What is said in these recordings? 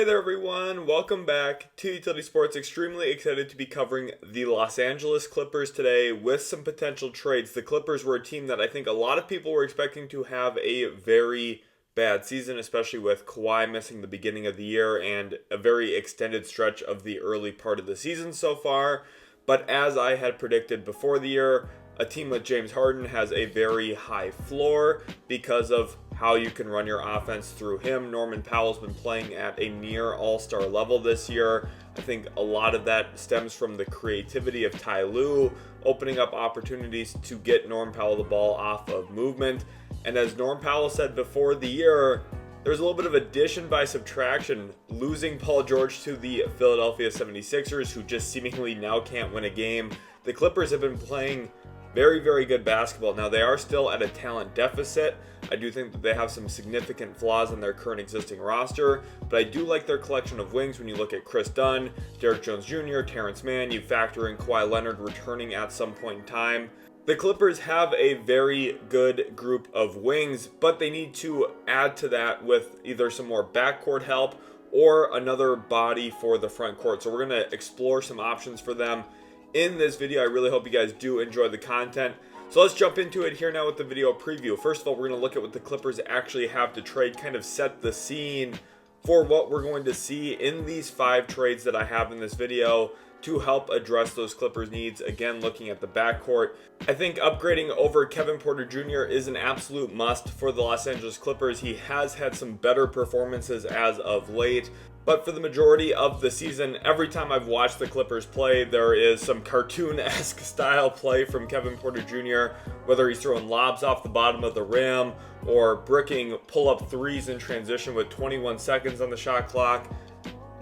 Hey there everyone, welcome back to Utility Sports. Extremely excited to be covering the Los Angeles Clippers today with some potential trades. The Clippers were a team that I think a lot of people were expecting to have a very bad season, especially with Kawhi missing the beginning of the year and a very extended stretch of the early part of the season so far. But as I had predicted before the year, a team with James Harden has a very high floor because of how you can run your offense through him. Norman Powell's been playing at a near all-star level this year. I think a lot of that stems from the creativity of Ty Lue, opening up opportunities to get Norm Powell the ball off of movement. And as Norm Powell said before the year, there's a little bit of addition by subtraction. Losing Paul George to the Philadelphia 76ers, who just seemingly now can't win a game. The Clippers have been playing very, very good basketball. Now, they are still at a talent deficit. I do think that they have some significant flaws in their current existing roster, but I do like their collection of wings when you look at Chris Dunn, Derrick Jones Jr., Terrence Mann, you factor in Kawhi Leonard returning at some point in time. The Clippers have a very good group of wings, but they need to add to that with either some more backcourt help or another body for the front court. So we're going to explore some options for them in this video. I really hope you guys do enjoy the content. So let's jump into it here now with the video preview. First of all, we're going to look at what the Clippers actually have to trade, kind of set the scene for what we're going to see in these 5 trades that I have in this video to help address those Clippers needs. Again, looking at the backcourt, I think upgrading over Kevin Porter Jr. is an absolute must for the Los Angeles Clippers. He has had some better performances as of late, but for the majority of the season, every time I've watched the Clippers play, there is some cartoon-esque style play from Kevin Porter Jr., whether he's throwing lobs off the bottom of the rim or bricking pull-up threes in transition with 21 seconds on the shot clock.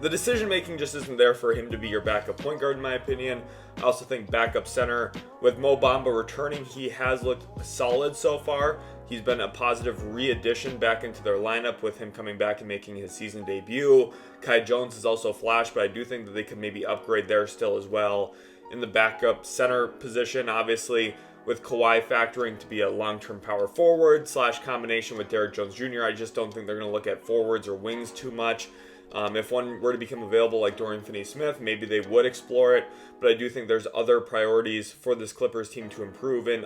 The decision making just isn't there for him to be your backup point guard, in my opinion. I also think backup center, with Mo Bamba returning, he has looked solid so far. He's been a positive re-addition back into their lineup with him coming back and making his season debut. Kai Jones is also flashed, but I do think that they could maybe upgrade there still as well. In the backup center position, obviously, with Kawhi factoring to be a long-term power forward / combination with Derrick Jones Jr., I just don't think they're going to look at forwards or wings too much. If one were to become available like Dorian Finney-Smith, maybe they would explore it, but I do think there's other priorities for this Clippers team to improve in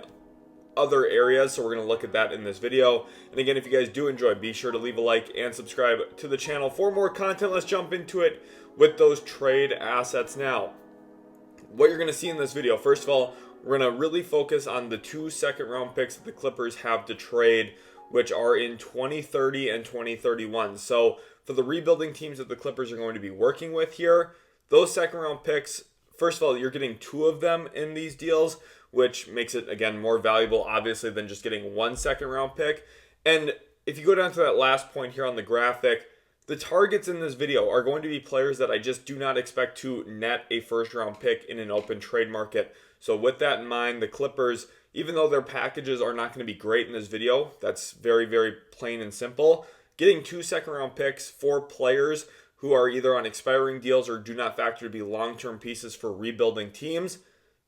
other areas, so we're going to look at that in this video. And again, if you guys do enjoy, be sure to leave a like and subscribe to the channel for more content. Let's jump into it with those trade assets now. What you're going to see in this video, first of all, we're going to really focus on the 2 second-round picks that the Clippers have to trade, which are in 2030 and 2031. So for the rebuilding teams that the Clippers are going to be working with here, those second-round picks, first of all, you're getting 2 of them in these deals, which makes it, again, more valuable, obviously, than just getting 1 second-round pick. And if you go down to that last point here on the graphic, the targets in this video are going to be players that I just do not expect to net a first-round pick in an open trade market. So with that in mind, the Clippers, even though their packages are not going to be great in this video, that's very, very plain and simple, getting 2 second-round picks for players who are either on expiring deals or do not factor to be long-term pieces for rebuilding teams,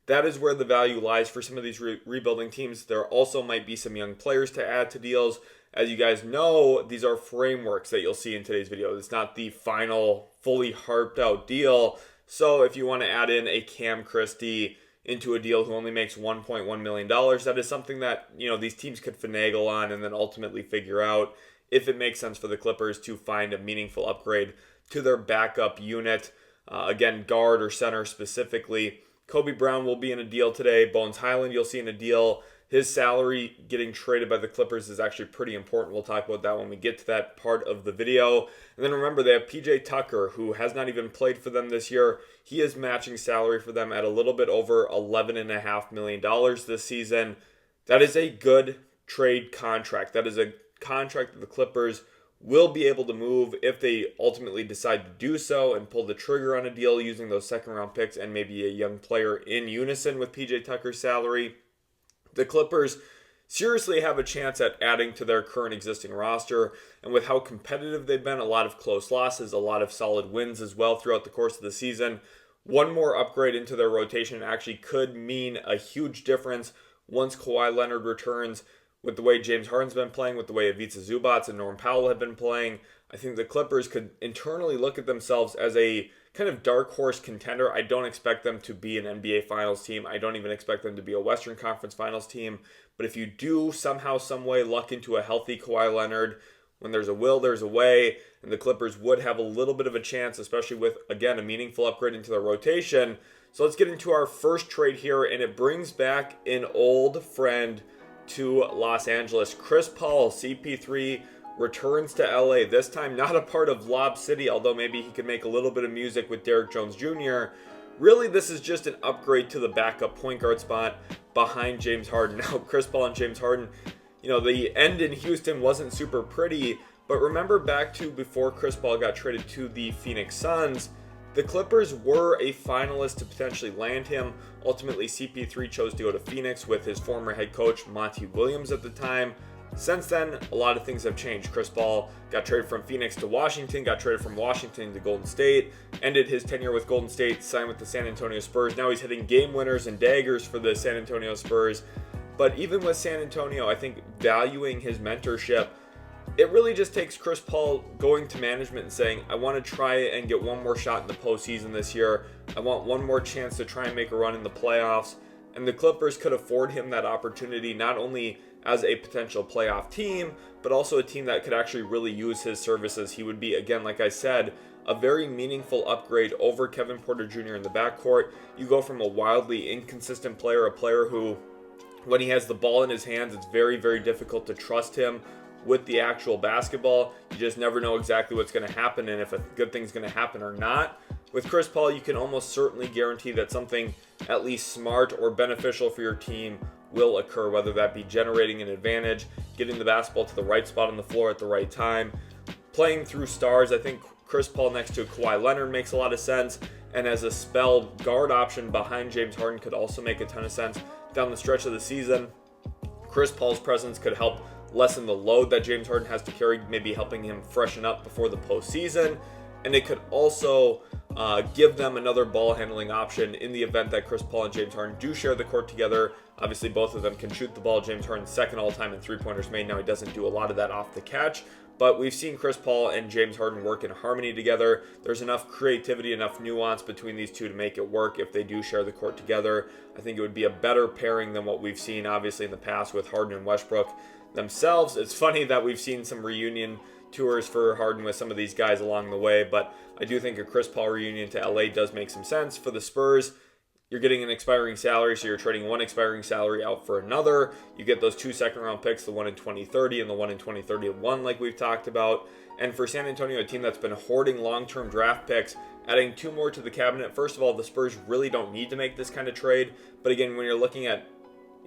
that is where the value lies for some of these rebuilding teams. There also might be some young players to add to deals. As you guys know, these are frameworks that you'll see in today's video. It's not the final, fully harped out deal. So if you want to add in a Cam Christie into a deal who only makes $1.1 million, that is something that, these teams could finagle on and then ultimately figure out if it makes sense for the Clippers to find a meaningful upgrade to their backup unit. Again, guard or center specifically. Kobe Brown will be in a deal today. Bones Highland you'll see in a deal. His salary getting traded by the Clippers is actually pretty important. We'll talk about that when we get to that part of the video. And then remember, they have PJ Tucker, who has not even played for them this year. He is matching salary for them at a little bit over $11.5 million this season. That is a good trade contract. That is a contract that the Clippers will be able to move if they ultimately decide to do so and pull the trigger on a deal using those second-round picks and maybe a young player in unison with PJ Tucker's salary. The Clippers seriously have a chance at adding to their current existing roster, and with how competitive they've been, a lot of close losses, a lot of solid wins as well throughout the course of the season, one more upgrade into their rotation actually could mean a huge difference once Kawhi Leonard returns. with the way James Harden's been playing, with the way Ivica Zubac and Norm Powell have been playing, I think the Clippers could internally look at themselves as a kind of dark horse contender. I don't expect them to be an NBA Finals team. I don't even expect them to be a Western Conference Finals team. But if you do somehow, some way luck into a healthy Kawhi Leonard, when there's a will, there's a way, and the Clippers would have a little bit of a chance, especially with, again, a meaningful upgrade into their rotation. So let's get into our first trade here, and it brings back an old friend to Los Angeles. Chris Paul, CP3, returns to LA, this time not a part of Lob City, although maybe he could make a little bit of music with Derrick Jones Jr. Really, this is just an upgrade to the backup point guard spot behind James Harden. Now, Chris Paul and James Harden, the end in Houston wasn't super pretty, but remember back to before Chris Paul got traded to the Phoenix Suns, the Clippers were a finalist to potentially land him. Ultimately, CP3 chose to go to Phoenix with his former head coach, Monty Williams, at the time. Since then, a lot of things have changed. Chris Paul got traded from Phoenix to Washington, got traded from Washington to Golden State, ended his tenure with Golden State, signed with the San Antonio Spurs. Now he's hitting game winners and daggers for the San Antonio Spurs. But even with San Antonio, I think valuing his mentorship, it really just takes Chris Paul going to management and saying, I want to try and get one more shot in the postseason this year. I want one more chance to try and make a run in the playoffs. And the Clippers could afford him that opportunity, not only as a potential playoff team, but also a team that could actually really use his services. He would be, again, like I said, a very meaningful upgrade over Kevin Porter Jr. in the backcourt. You go from a wildly inconsistent player, a player who, when he has the ball in his hands, it's very, very difficult to trust him with the actual basketball. You just never know exactly what's going to happen and if a good thing's going to happen or not. With Chris Paul, you can almost certainly guarantee that something at least smart or beneficial for your team will occur, whether that be generating an advantage, getting the basketball to the right spot on the floor at the right time, playing through stars. I think Chris Paul next to Kawhi Leonard makes a lot of sense, and as a spell guard option behind James Harden could also make a ton of sense down the stretch of the season. Chris Paul's presence could help lessen the load that James Harden has to carry, maybe helping him freshen up before the postseason. And it could also give them another ball handling option in the event that Chris Paul and James Harden do share the court together. Obviously, both of them can shoot the ball. James Harden's second all-time in three-pointers made. Now, he doesn't do a lot of that off the catch, but we've seen Chris Paul and James Harden work in harmony together. There's enough creativity, enough nuance between these two to make it work if they do share the court together. I think it would be a better pairing than what we've seen, obviously, in the past with Harden and Westbrook themselves. It's funny that we've seen some reunion tours for Harden with some of these guys along the way, but I do think a Chris Paul reunion to LA does make some sense. For the Spurs, you're getting an expiring salary, so you're trading one expiring salary out for another. You get those 2 second-round picks, the one in 2030 and the one in 2031, like we've talked about. And for San Antonio, a team that's been hoarding long-term draft picks, adding 2 more to the cabinet. First of all, the Spurs really don't need to make this kind of trade. But again, when you're looking at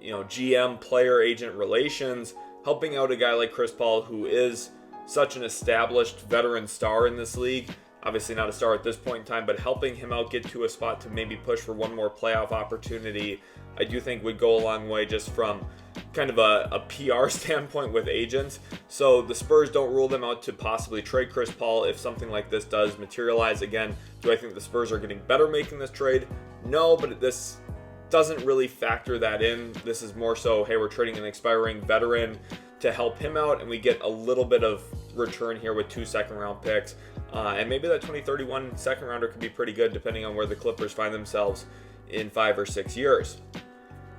GM player-agent relations, helping out a guy like Chris Paul, who is such an established veteran star in this league, obviously not a star at this point in time, but helping him out get to a spot to maybe push for one more playoff opportunity, I do think would go a long way just from kind of a PR standpoint with agents. So the Spurs don't rule them out to possibly trade Chris Paul if something like this does materialize. Again, do I think the Spurs are getting better making this trade? No, but this doesn't really factor that in. This is more so, hey, we're trading an expiring veteran to help him out, and we get a little bit of return here with 2 second-round picks. And maybe that 2031 second rounder could be pretty good depending on where the Clippers find themselves in 5 or 6 years.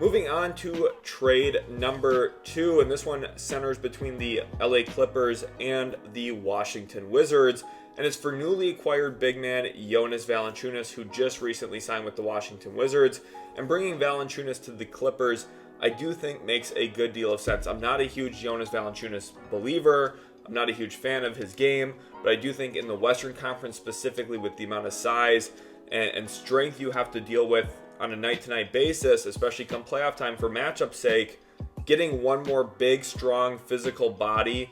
Moving on to trade number 2, and this one centers between the LA Clippers and the Washington Wizards, and it's for newly acquired big man Jonas Valanciunas, who just recently signed with the Washington Wizards. And bringing Valanciunas to the Clippers, I do think makes a good deal of sense. I'm not a huge Jonas Valanciunas believer. I'm not a huge fan of his game, but I do think in the Western Conference, specifically with the amount of size and strength you have to deal with on a night-to-night basis, especially come playoff time for matchup sake, getting one more big, strong, physical body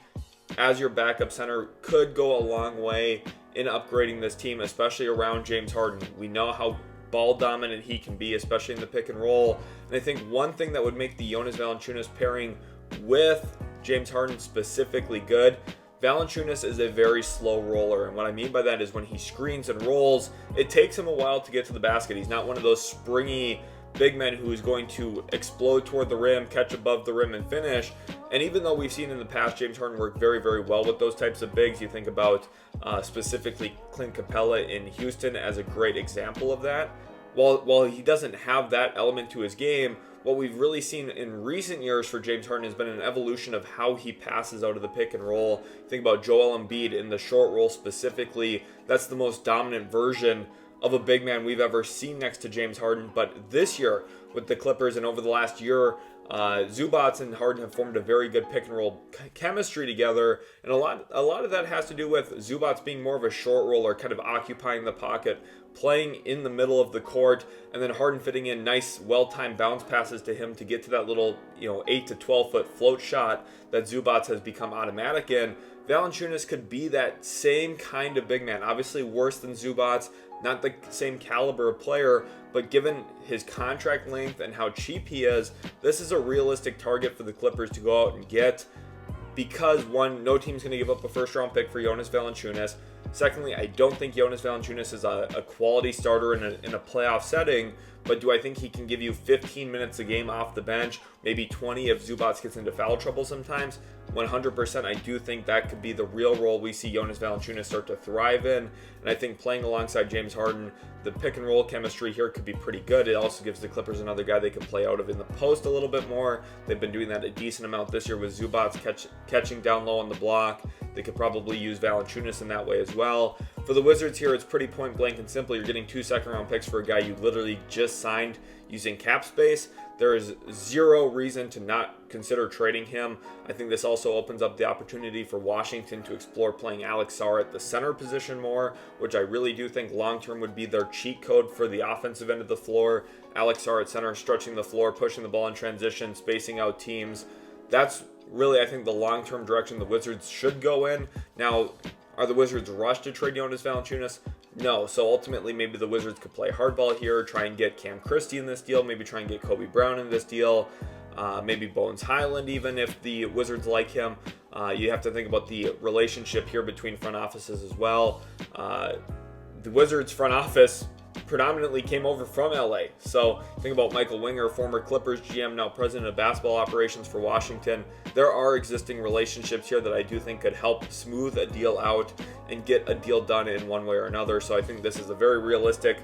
as your backup center could go a long way in upgrading this team, especially around James Harden. We know how ball dominant he can be, especially in the pick and roll. And I think one thing that would make the Jonas Valanciunas pairing with James Harden specifically good, Valanciunas is a very slow roller, and what I mean by that is when he screens and rolls, it takes him a while to get to the basket. He's not one of those springy big man who is going to explode toward the rim, catch above the rim, and finish. And even though we've seen in the past James Harden work very, very well with those types of bigs, you think about specifically Clint Capella in Houston as a great example of that. While he doesn't have that element to his game, what we've really seen in recent years for James Harden has been an evolution of how he passes out of the pick and roll. Think about Joel Embiid in the short roll specifically. That's the most dominant version of a big man we've ever seen next to James Harden. But this year with the Clippers and over the last year, Zubac and Harden have formed a very good pick and roll chemistry together, and a lot of that has to do with Zubac being more of a short roller, kind of occupying the pocket, playing in the middle of the court, and then Harden fitting in nice, well-timed bounce passes to him to get to that little 8 to 12 foot float shot that Zubac has become automatic in. Valanciunas could be that same kind of big man, obviously worse than Zubac, not the same caliber of player, but given his contract length and how cheap he is, this is a realistic target for the Clippers to go out and get, because one, no team's going to give up a first round pick for Jonas Valanciunas. Secondly, I don't think Jonas Valanciunas is a quality starter in a playoff setting, but do I think he can give you 15 minutes a game off the bench, maybe 20 if Zubac gets into foul trouble sometimes? 100%, I do think that could be the real role we see Jonas Valanciunas start to thrive in, and I think playing alongside James Harden, the pick and roll chemistry here could be pretty good. It also gives the Clippers another guy they can play out of in the post a little bit more. They've been doing that a decent amount this year with Zubac catching down low on the block. They could probably use Valanciunas in that way as well. For the Wizards here, it's pretty point blank and simple. You're getting 2 second-round picks for a guy you literally just signed using cap space. There is zero reason to not consider trading him. I think this also opens up the opportunity for Washington to explore playing Alex Sarr at the center position more, which I really do think long-term would be their cheat code for the offensive end of the floor. Alex Sarr at center, stretching the floor, pushing the ball in transition, spacing out teams. That's really, I think, the long-term direction the Wizards should go in. Now, are the Wizards rushed to trade Jonas Valanciunas? No. So ultimately, maybe the Wizards could play hardball here, try and get Cam Christie in this deal, maybe try and get Kobe Brown in this deal, maybe Bones Highland even if the Wizards like him. You have to think about the relationship here between front offices as well. The Wizards front office predominantly came over from LA. So think about Michael Winger, former Clippers GM, now president of basketball operations for Washington. There are existing relationships here that I do think could help smooth a deal out and get a deal done in one way or another. So I think this is a very realistic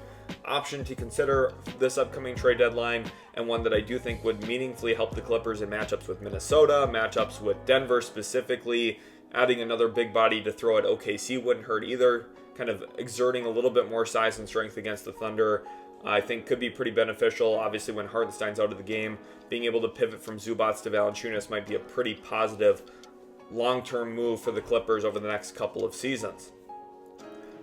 option to consider this upcoming trade deadline, and one that I do think would meaningfully help the Clippers in matchups with Minnesota, matchups with Denver specifically. Adding another big body to throw at OKC wouldn't hurt either. Kind of exerting a little bit more size and strength against the Thunder, I think could be pretty beneficial. Obviously, when Hartenstein's out of the game, being able to pivot from Zubac to Valanciunas might be a pretty positive long-term move for the Clippers over the next couple of seasons.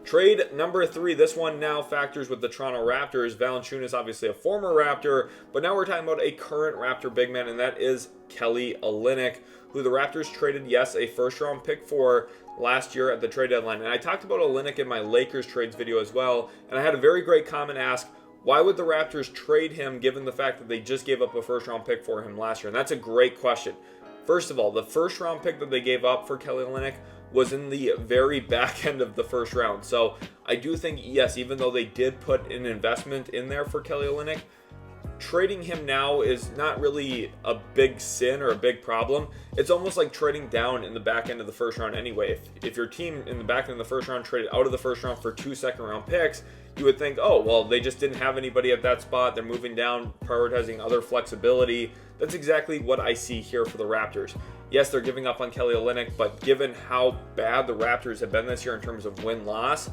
Trade number 3, this one now factors with the Toronto Raptors. Valanciunas, obviously a former Raptor, but now we're talking about a current Raptor big man, and that is Kelly Olynyk, who the Raptors traded, yes, a first-round pick for last year at the trade deadline. And I talked about Olynyk in my Lakers trades video as well, and I had a very great comment ask, why would the Raptors trade him given the fact that they just gave up a first-round pick for him last year? And that's a great question. First of all, the first-round pick that they gave up for Kelly Olynyk was in the very back end of the first round. So I do think, yes, even though they did put an investment in there for Kelly Olynyk, trading him now is not really a big sin or a big problem. It's almost like trading down in the back end of the first round anyway. If your team in the back end of the first round traded out of the first round for 2 second-round picks, you would think, oh, well, they just didn't have anybody at that spot. They're moving down, prioritizing other flexibility. That's exactly what I see here for the Raptors. Yes, they're giving up on Kelly Olynyk, but given how bad the Raptors have been this year in terms of win-loss,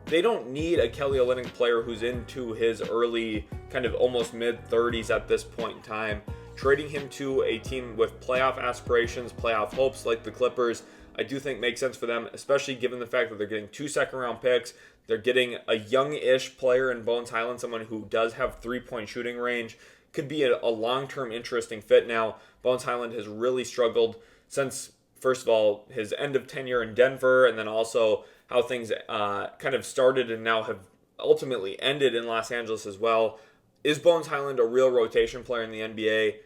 they don't need a Kelly Olynyk player who's into his early, kind of almost mid-30s at this point in time. Trading him to a team with playoff aspirations, playoff hopes like the Clippers, I do think makes sense for them, especially given the fact that they're getting 2 second-round picks. They're getting a young-ish player in Bones Highland, someone who does have three-point shooting range. Could be a long-term interesting fit. Now, Bones Highland has really struggled since, first of all, his end of tenure in Denver, and then also how things kind of started and now have ultimately ended in Los Angeles as well. Is Bones Highland a real rotation player in the NBA?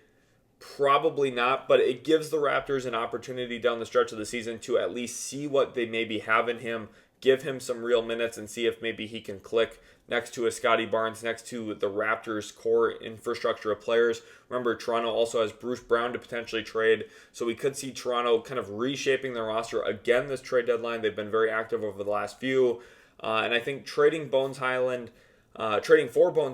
Probably not, but it gives the Raptors an opportunity down the stretch of the season to at least see what they maybe have in him, give him some real minutes and see if maybe he can click next to a Scotty Barnes, next to the Raptors' core infrastructure of players. Remember, Toronto also has Bruce Brown to potentially trade, so we could see Toronto kind of reshaping their roster again this trade deadline. They've been very active over the last few, and I think trading for Bones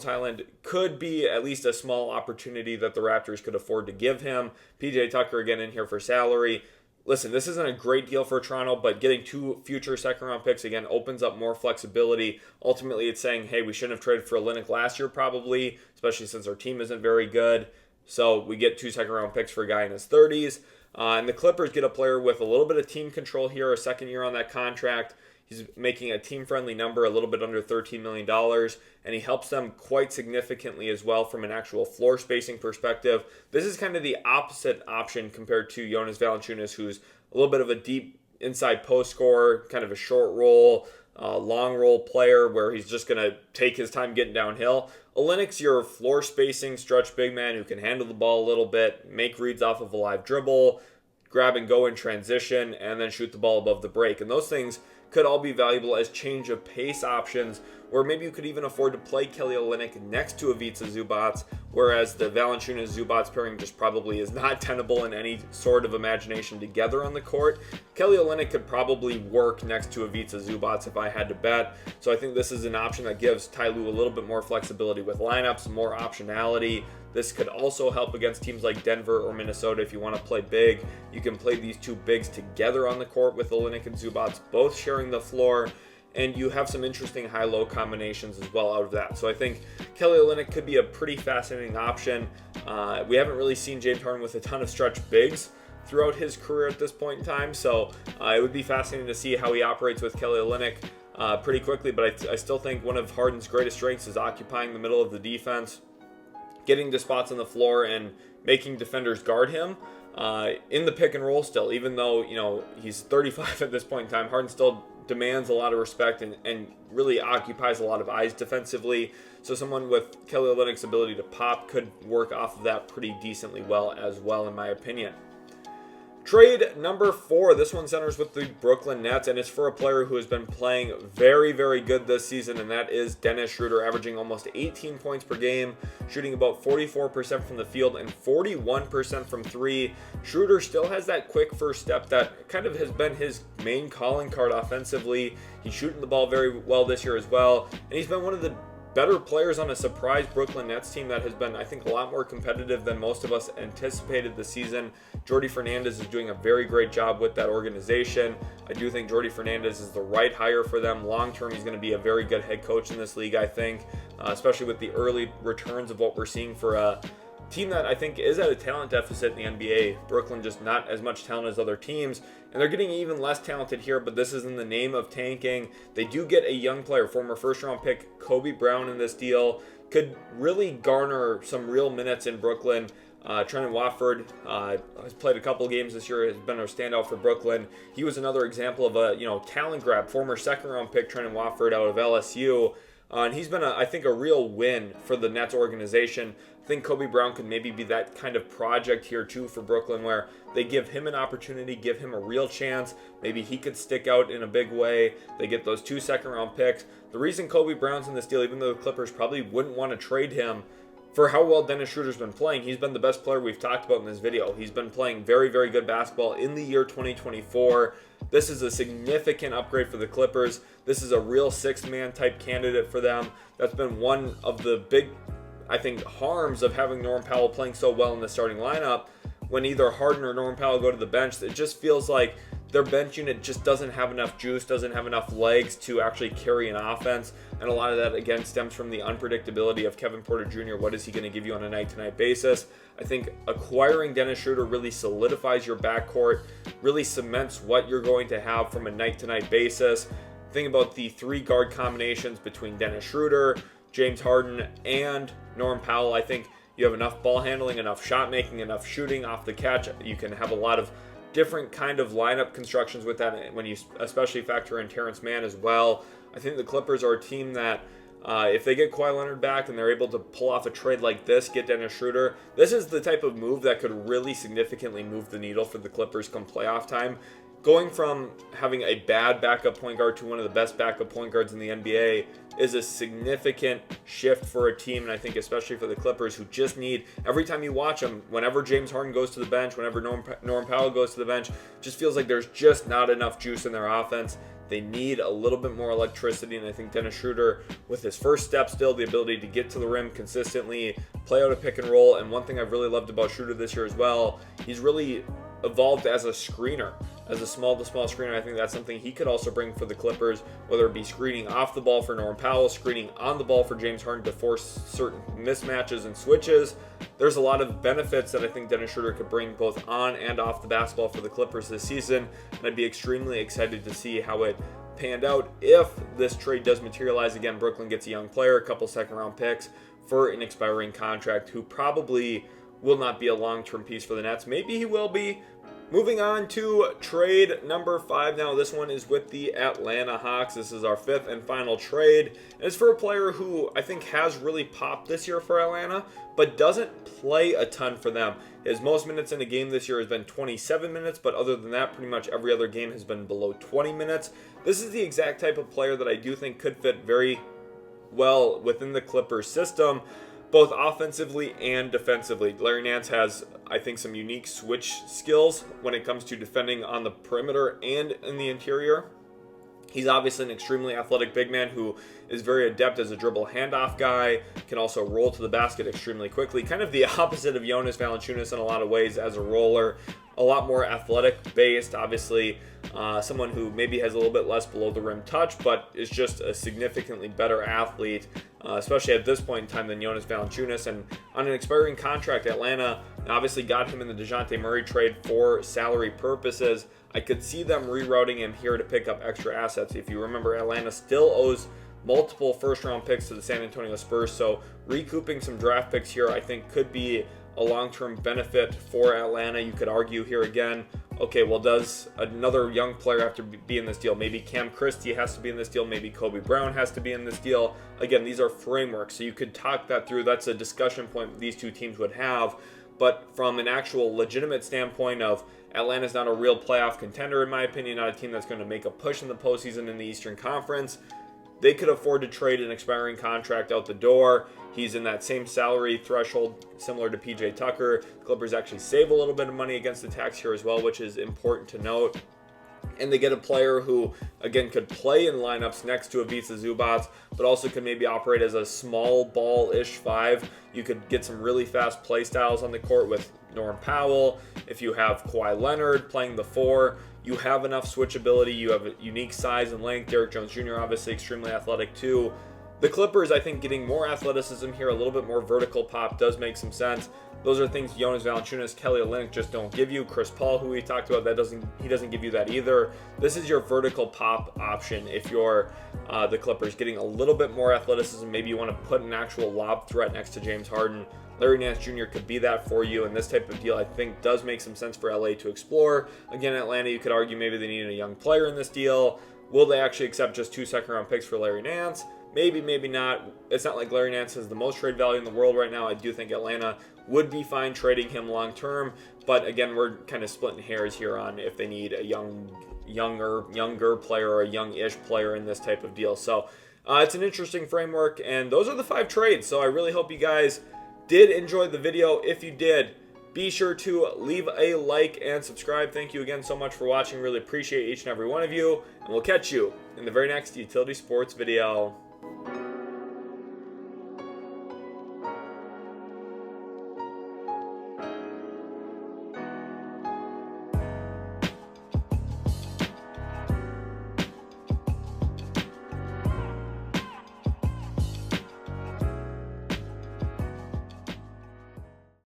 Highland could be at least a small opportunity that the Raptors could afford to give him. PJ Tucker again in here for salary. Listen, this isn't a great deal for Toronto, but getting 2 future second-round picks, again, opens up more flexibility. Ultimately, it's saying, hey, we shouldn't have traded for Olynyk last year probably, especially since our team isn't very good. So we get 2 second-round picks for a guy in his 30s. And the Clippers get a player with a little bit of team control here, a second year on that contract. He's making a team-friendly number, a little bit under $13 million, and he helps them quite significantly as well from an actual floor spacing perspective. This is kind of the opposite option compared to Jonas Valanciunas, who's a little bit of a deep inside post scorer, kind of a short roll, long roll player where he's just going to take his time getting downhill. Olynyk's your floor spacing stretch big man who can handle the ball a little bit, make reads off of a live dribble, grab and go in transition, and then shoot the ball above the break. And those things could all be valuable as change of pace options, where maybe you could even afford to play Kelly Olynyk next to Ivica Zubac, whereas the Valanciunas-Zubac pairing just probably is not tenable in any sort of imagination together on the court. Kelly Olynyk could probably work next to Ivica Zubac if I had to bet, so I think this is an option that gives Ty Lue a little bit more flexibility with lineups, more optionality. This could also help against teams like Denver or Minnesota if you want to play big. You can play these 2 bigs together on the court with Olynyk and Zubac both sharing the floor, and you have some interesting high-low combinations as well out of that. So I think Kelly Olynyk could be a pretty fascinating option. We haven't really seen James Harden with a ton of stretch bigs throughout his career at this point in time, so it would be fascinating to see how he operates with Kelly Olynyk pretty quickly, but I still think one of Harden's greatest strengths is occupying the middle of the defense, getting to spots on the floor and making defenders guard him in the pick and roll still. Even though, he's 35 at this point in time, Harden still demands a lot of respect and really occupies a lot of eyes defensively. So someone with Kelly Olynyk's ability to pop could work off of that pretty decently well as well, in my opinion. Trade number 4, this one centers with the Brooklyn Nets, and it's for a player who has been playing very, very good this season, and that is Dennis Schroeder, averaging almost 18 points per game, shooting about 44% from the field and 41% from 3. Schroeder still has that quick first step that kind of has been his main calling card offensively. He's shooting the ball very well this year as well, and he's been one of the better players on a surprise Brooklyn Nets team that has been, I think, a lot more competitive than most of us anticipated this season. Jordi Fernandez is doing a very great job with that organization. I do think Jordi Fernandez is the right hire for them. Long term, he's going to be a very good head coach in this league, I think, especially with the early returns of what we're seeing for a team that I think is at a talent deficit in the NBA. Brooklyn just not as much talent as other teams, and they're getting even less talented here, but this is in the name of tanking. They do get a young player, former first-round pick Kobe Brown in this deal, could really garner some real minutes in Brooklyn. Trendon Watford has played a couple games this year, has been a standout for Brooklyn. He was another example of a talent grab, former second-round pick Trendon Watford out of LSU. And he's been, I think, a real win for the Nets organization. I think Kobe Brown could maybe be that kind of project here too for Brooklyn, where they give him an opportunity, give him a real chance. Maybe he could stick out in a big way. They get those 2 second-round picks. The reason Kobe Brown's in this deal, even though the Clippers probably wouldn't want to trade him, for how well Dennis Schroeder's been playing, he's been the best player we've talked about in this video. He's been playing very, very good basketball in the year 2024. This is a significant upgrade for the Clippers. This is a real sixth-man type candidate for them. That's been one of the big, I think, harms of having Norm Powell playing so well in the starting lineup. When either Harden or Norm Powell go to the bench, it just feels like their bench unit just doesn't have enough juice, doesn't have enough legs to actually carry an offense. And a lot of that, again, stems from the unpredictability of Kevin Porter Jr. What is he going to give you on a night-to-night basis? I think acquiring Dennis Schroeder really solidifies your backcourt, really cements what you're going to have from a night-to-night basis. Think about the 3 guard combinations between Dennis Schroeder, James Harden, and Norm Powell. I think you have enough ball handling, enough shot making, enough shooting off the catch. You can have a lot of different kind of lineup constructions with that when you especially factor in Terrence Mann as well. I think the Clippers are a team that if they get Kawhi Leonard back and they're able to pull off a trade like this, get Dennis Schroeder, this is the type of move that could really significantly move the needle for the Clippers come playoff time. going from having a bad backup point guard to one of the best backup point guards in the NBA is a significant shift for a team, and I think especially for the Clippers, who just need, every time you watch them, whenever James Harden goes to the bench, whenever Norm Powell goes to the bench, just feels like there's just not enough juice in their offense. They need a little bit more electricity, and I think Dennis Schroeder, with his first step still, the ability to get to the rim consistently, play out a pick and roll, and one thing I've really loved about Schroeder this year as well, he's really evolved as a screener, as a small-to-small screener. I think that's something he could also bring for the Clippers, whether it be screening off the ball for Norm Powell, screening on the ball for James Harden to force certain mismatches and switches. There's a lot of benefits that I think Dennis Schroeder could bring both on and off the basketball for the Clippers this season, and I'd be extremely excited to see how it panned out if this trade does materialize. Again, Brooklyn gets a young player, a couple second-round picks for an expiring contract who probably will not be a long-term piece for the Nets. Maybe he will be. Moving on to trade number 5 now. This one is with the Atlanta Hawks. This is our 5th and final trade. And it's for a player who I think has really popped this year for Atlanta, but doesn't play a ton for them. His most minutes in a game this year has been 27 minutes, but other than that, pretty much every other game has been below 20 minutes. This is the exact type of player that I do think could fit very well within the Clippers system, both offensively and defensively. Larry Nance has, I think, some unique switch skills when it comes to defending on the perimeter and in the interior. He's obviously an extremely athletic big man who is very adept as a dribble handoff guy, can also roll to the basket extremely quickly. Kind of the opposite of Jonas Valanciunas in a lot of ways as a roller. A lot more athletic based, obviously. Someone who maybe has a little bit less below the rim touch, but is just a significantly better athlete, especially at this point in time, than Jonas Valanciunas. And on an expiring contract, Atlanta obviously got him in the DeJounte Murray trade for salary purposes. I could see them rerouting him here to pick up extra assets. If you remember, Atlanta still owes multiple first-round picks to the San Antonio Spurs, so recouping some draft picks here I think could be a long-term benefit for Atlanta. You could argue here again, okay, well, does another young player have to be in this deal? Maybe Cam Christie has to be in this deal. Maybe Kobe Brown has to be in this deal. Again, these are frameworks, so you could talk that through. That's a discussion point these two teams would have. But from an actual legitimate standpoint of Atlanta's not a real playoff contender, in my opinion, not a team that's going to make a push in the postseason in the Eastern Conference, they could afford to trade an expiring contract out the door. He's in that same salary threshold, similar to PJ Tucker. The Clippers actually save a little bit of money against the tax here as well, which is important to note. And they get a player who, again, could play in lineups next to Ivica Zubac, but also could maybe operate as a small ball-ish 5. You could get some really fast play styles on the court with Norm Powell. If you have Kawhi Leonard playing the 4, you have enough switchability. You have a unique size and length. Derrick Jones Jr. obviously extremely athletic too. The Clippers, I think, getting more athleticism here, a little bit more vertical pop does make some sense. Those are things Jonas Valanciunas, Kelly Olynyk just don't give you. Chris Paul, who we talked about, he doesn't give you that either. This is your vertical pop option if you're the Clippers, getting a little bit more athleticism. Maybe you want to put an actual lob threat next to James Harden. Larry Nance Jr. could be that for you, and this type of deal I think does make some sense for LA to explore. Again, Atlanta, you could argue maybe they need a young player in this deal. Will they actually accept just 2 second-round picks for Larry Nance? Maybe, maybe not. It's not like Larry Nance has the most trade value in the world right now. I do think Atlanta would be fine trading him long-term, but again, we're kind of splitting hairs here on if they need a younger player or a young-ish player in this type of deal. So it's an interesting framework, and those are the 5 trades. So I really hope you guys did enjoy the video. If you did, be sure to leave a like and subscribe. Thank you again so much for watching. Really appreciate each and every one of you, and we'll catch you in the very next Utility Sports video.